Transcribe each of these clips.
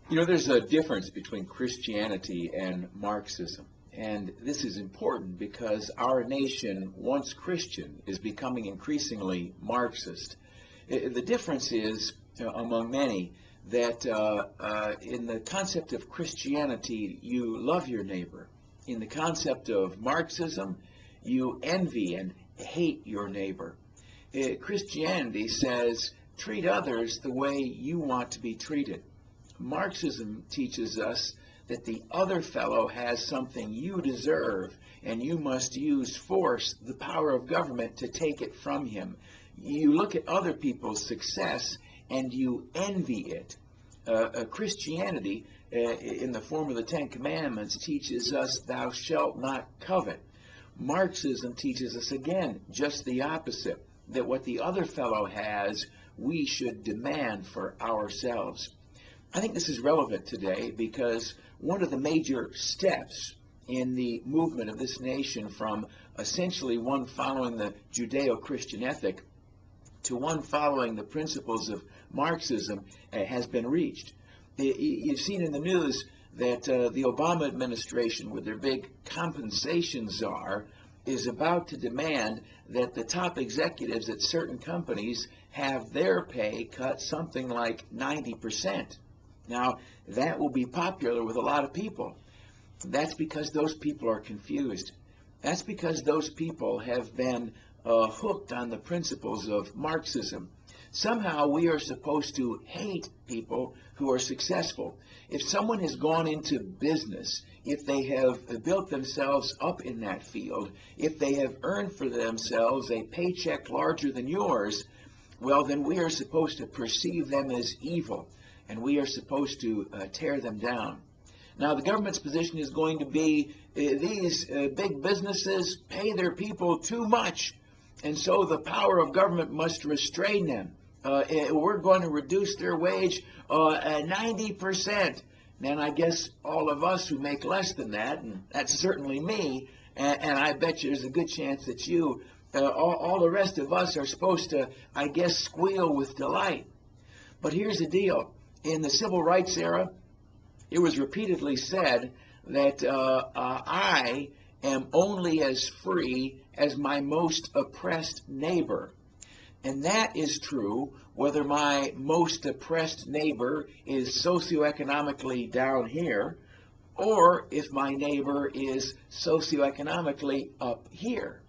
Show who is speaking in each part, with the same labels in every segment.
Speaker 1: You know, there's a difference between Christianity and Marxism. And this is important because our nation, once Christian, is becoming increasingly Marxist. The difference is, among many, that in the concept of Christianity, you love your neighbor. In the concept of Marxism, you envy and hate your neighbor. Christianity says, treat others the way you want to be treated. Marxism teaches us that the other fellow has something you deserve, and you must use force, the power of government, to take it from him. You look at other people's success and you envy it. Christianity, in the form of the Ten Commandments, teaches us, thou shalt not covet. Marxism teaches us, again, just the opposite, that what the other fellow has, we should demand for ourselves. I think this is relevant today because one of the major steps in the movement of this nation from essentially one following the Judeo-Christian ethic to one following the principles of Marxism has been reached. You've seen in the news that the Obama administration, with their big compensation czar, is about to demand that the top executives at certain companies have their pay cut something like 90%. Now, that will be popular with a lot of people. That's because those people are confused. That's because those people have been hooked on the principles of Marxism. Somehow we are supposed to hate people who are successful. If someone has gone into business, if they have built themselves up in that field, if they have earned for themselves a paycheck larger than yours, well, then we are supposed to perceive them as evil, and we are supposed to tear them down. Now, the government's position is going to be these big businesses pay their people too much, and so the power of government must restrain them. We're going to reduce their wage 90%. And I guess all of us who make less than that, and that's certainly me, and I bet you there's a good chance that you, all the rest of us are supposed to, I guess, squeal with delight. But here's the deal. In the civil rights era, it was repeatedly said that I am only as free as my most oppressed neighbor. And that is true whether my most oppressed neighbor is socioeconomically down here or if my neighbor is socioeconomically up here.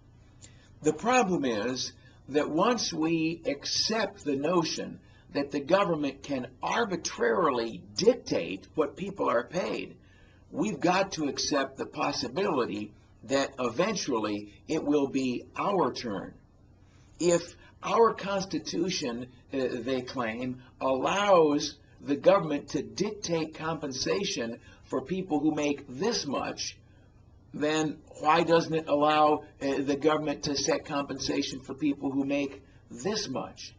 Speaker 1: The problem is that once we accept the notion that the government can arbitrarily dictate what people are paid, we've got to accept the possibility that eventually it will be our turn. If our Constitution, they claim, allows the government to dictate compensation for people who make this much, then why doesn't it allow the government to set compensation for people who make this much?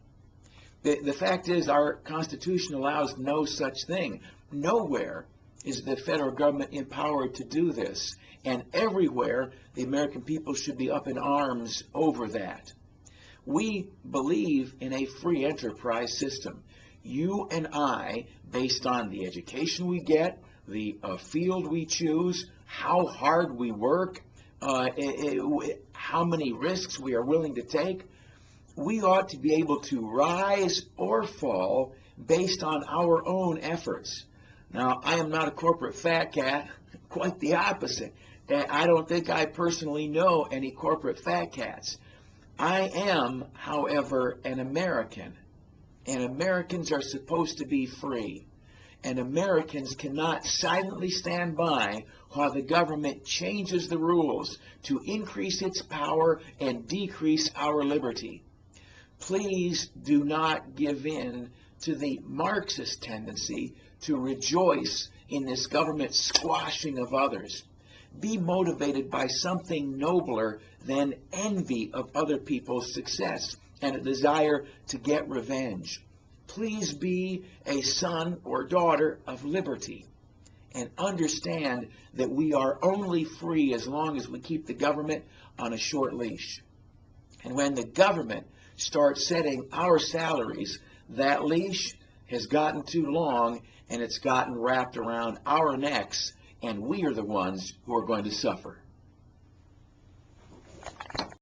Speaker 1: The fact is, our Constitution allows no such thing. Nowhere is the federal government empowered to do this, and everywhere the American people should be up in arms over that. We believe in a free enterprise system. You and I, based on the education we get, the field we choose, how hard we work, how many risks we are willing to take, we ought to be able to rise or fall based on our own efforts. Now, I am not a corporate fat cat, quite the opposite. I don't think I personally know any corporate fat cats. I am, however, an American, and Americans are supposed to be free, and Americans cannot silently stand by while the government changes the rules to increase its power and decrease our liberty. Please do not give in to the Marxist tendency to rejoice in this government squashing of others. Be motivated by something nobler than envy of other people's success and a desire to get revenge. Please be a son or daughter of liberty and understand that we are only free as long as we keep the government on a short leash. And when the government starts setting our salaries, that leash has gotten too long, and it's gotten wrapped around our necks, and we are the ones who are going to suffer.